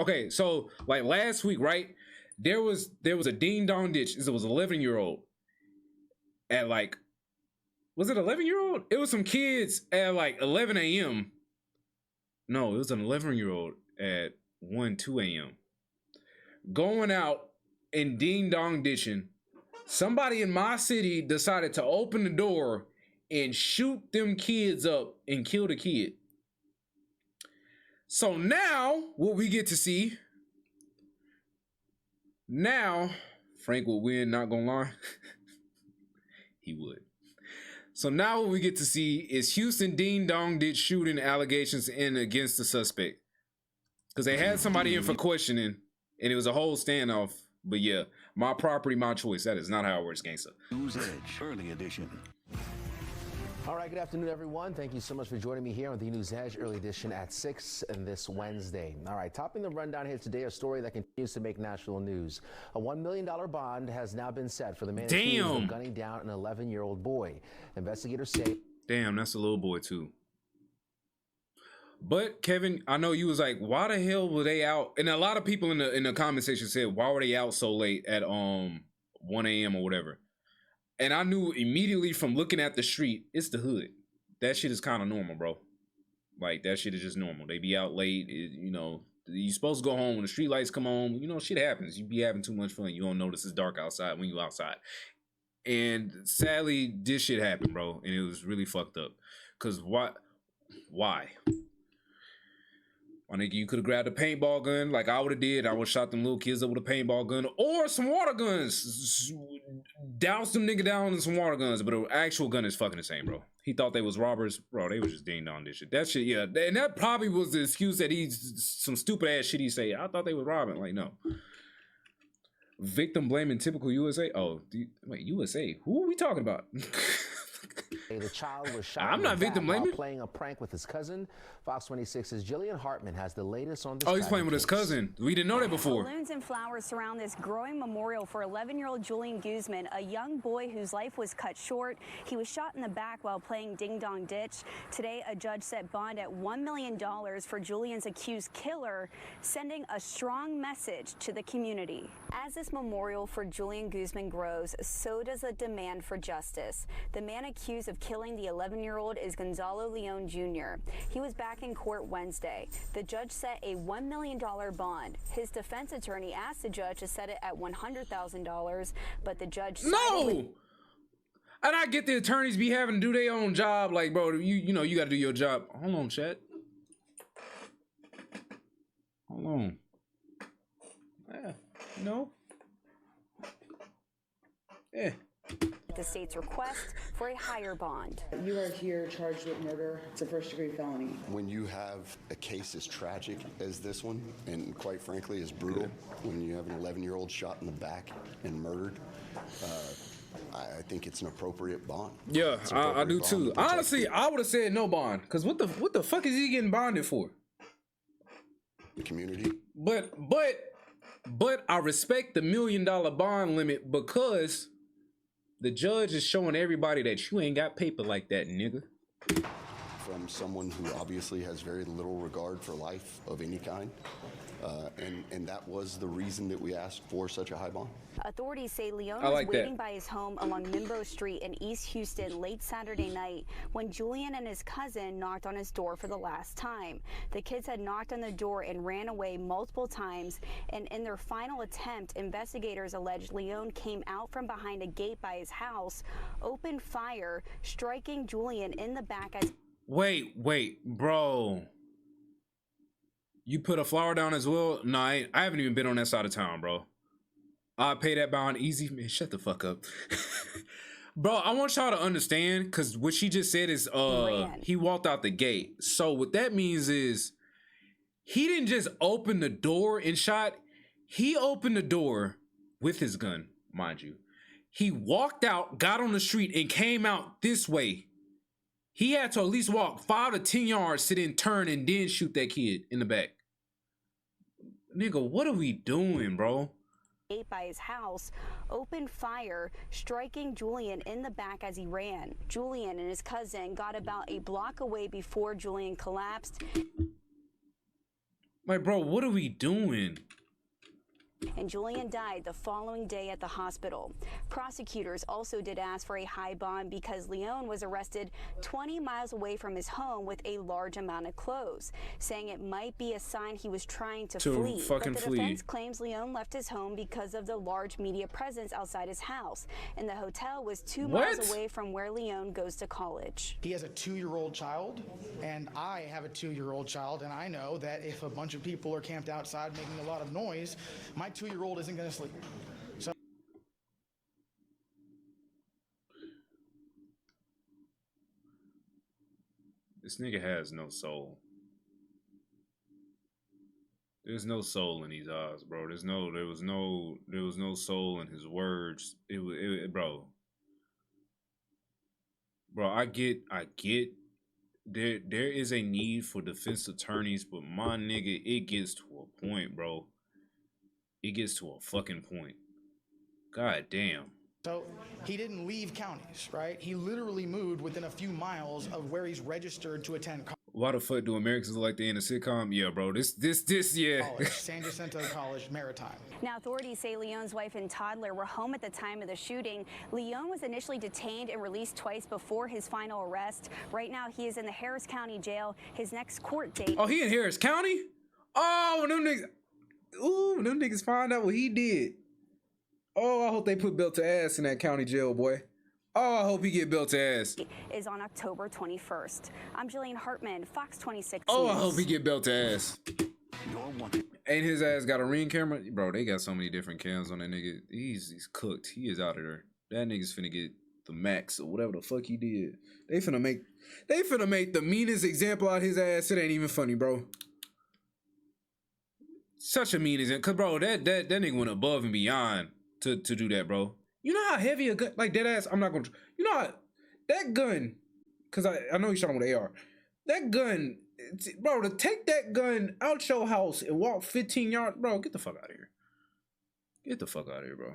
Okay, so like last week, right? There was a ding dong ditch. It was 11-year-old at like, was it 11-year-old? It was some kids at like 11 a.m. No, it was an 11-year-old at 2 a.m. going out and ding dong ditching. Somebody in my city decided to open the door and shoot them kids up and kill the kid. So now what we get to see, now Frank will win, not gonna lie. He would. So now what we get to see is Houston ding dong ditch shooting allegations in against the suspect. Because they had somebody in for questioning and it was a whole standoff. But yeah, my property, my choice. That is not how it works, gangster. News Edge Early Edition. All right, good afternoon, everyone. Thank you so much for joining me here on the News Edge Early Edition at 6 and this Wednesday. All right, topping the rundown here today, a story that continues to make national news. A $1 million bond has now been set for the man accused of gunning down an 11-year-old boy. Investigators say... Damn, that's a little boy, too. But, Kevin, I know you was like, why the hell were they out? And a lot of people in the comment section said, why were they out so late at 1 a.m. or whatever? And I knew immediately from looking at the street, it's the hood. That shit is kind of normal, bro. Like, that shit is just normal. They be out late, you know. You supposed to go home when the street lights come on. You know, shit happens. You be having too much fun. You don't notice it's dark outside when you outside. And sadly, this shit happened, bro. And it was really fucked up. Because what? Why? I think you could have grabbed a paintball gun like I would have did. I would have shot them little kids up with a paintball gun or some water guns. Douse them nigga down in some water guns, but an actual gun is fucking the same, bro. He thought they was robbers. Bro, they was just ding dong this shit. That shit, yeah. And that probably was the excuse that some stupid ass shit he say. I thought they was robbing. Like, no. Victim blaming typical USA. Oh, wait, USA? Who are we talking about? The child was shot. I'm not victim blaming. Playing a prank with his cousin. Fox 26's Jillian Hartman has the latest on this. Oh, he's playing with his cousin. We didn't know that before. Balloons and flowers surround this growing memorial for 11-year-old Julian Guzman, a young boy whose life was cut short. He was shot in the back while playing Ding Dong Ditch. Today, a judge set bond at $1 million for Julian's accused killer, sending a strong message to the community. As this memorial for Julian Guzman grows, so does the demand for justice. The man accused of killing the 11-year-old is Gonzalo Leon Jr. He was back in court Wednesday. The judge set a $1 million bond. His defense attorney asked the judge to set it at $100,000, but the judge no. And I get the attorneys be having to do their own job. Like, bro, you know you got to do your job. Hold on, chat. Hold on. Yeah, no. Yeah. The state's request for a higher bond. You are here charged with murder. It's a first-degree felony. When you have a case as tragic as this one, and quite frankly as brutal, when you have an 11-year-old shot in the back and murdered, I think it's an appropriate bond. Yeah, I do too. Honestly, I would have said no bond, because what the fuck is he getting bonded for? The community. But I respect the $1 million bond limit because the judge is showing everybody that you ain't got paper like that, nigga. From someone who obviously has very little regard for life of any kind. And that was the reason that we asked for such a high bond. Authorities say Leon was waiting by his home along Minbo Street in East Houston late Saturday night when Julian and his cousin knocked on his door for the last time. The kids had knocked on the door and ran away multiple times, and in their final attempt, investigators allege Leon came out from behind a gate by his house, opened fire, striking Julian in the back as... Wait, bro. You put a flower down as well? No, I haven't even been on that side of town, bro. I pay that bond easy. Man, shut the fuck up. Bro, I want y'all to understand, because what she just said is he walked out the gate. So what that means is he didn't just open the door and shot. He opened the door with his gun, mind you. He walked out, got on the street, and came out this way. He had to at least walk 5 to 10 yards, sit in, turn, and then shoot that kid in the back. Nigga, what are we doing, bro? By his house, opened fire, striking Julian in the back as he ran. Julian and his cousin got about a block away before Julian collapsed. Like, bro, what are we doing? And Julian died the following day at the hospital. Prosecutors also did ask for a high bond because Leon was arrested 20 miles away from his home with a large amount of clothes, saying it might be a sign he was trying to flee. Fucking but the flee. defense claims Leon left his home because of the large media presence outside his house, and the hotel was 2 miles away from where Leon goes to college. He has a 2-year-old child, and I have a 2-year-old child, and I know that if a bunch of people are camped outside making a lot of noise, my 2-year-old isn't going to sleep. So This nigga has no soul. There's no soul in these eyes, bro. There was no soul in his words. Bro. Bro, I get there is a need for defense attorneys, but my nigga, it gets to a point, bro. It gets to a fucking point. God damn. So he didn't leave counties, right? He literally moved within a few miles of where he's registered to attend Why the fuck do Americans look like they in a sitcom? Yeah, bro. This, yeah. college, San Jacinto College, Maritime. Now, authorities say Leon's wife and toddler were home at the time of the shooting. Leon was initially detained and released twice before his final arrest. Right now, he is in the Harris County Jail. His next court date. Oh, he in Harris County? Oh, when them niggas. Ooh, when them niggas find out what he did. Oh, I hope they put belt to ass in that county jail, boy. Oh, I hope he get belt to ass. Is on October 21st. I'm Jillian Hartman, Fox 26 Oh, News. I hope he get belt to ass. You're wanted. Ain't his ass got a Ring camera? Bro, they got so many different cams on that nigga. He's cooked. He is out of there. That nigga's finna get the max or whatever the fuck he did. They finna make the meanest example out of his ass. It ain't even funny, bro. Such a mean example. Cause bro, that nigga went above and beyond to do that, bro. You know how heavy a gun, like dead ass, I'm not gonna, you know how, that gun, cause I know you shot him with an AR. That gun, bro, to take that gun out your house and walk 15 yards, bro, get the fuck out of here. Get the fuck out of here, bro.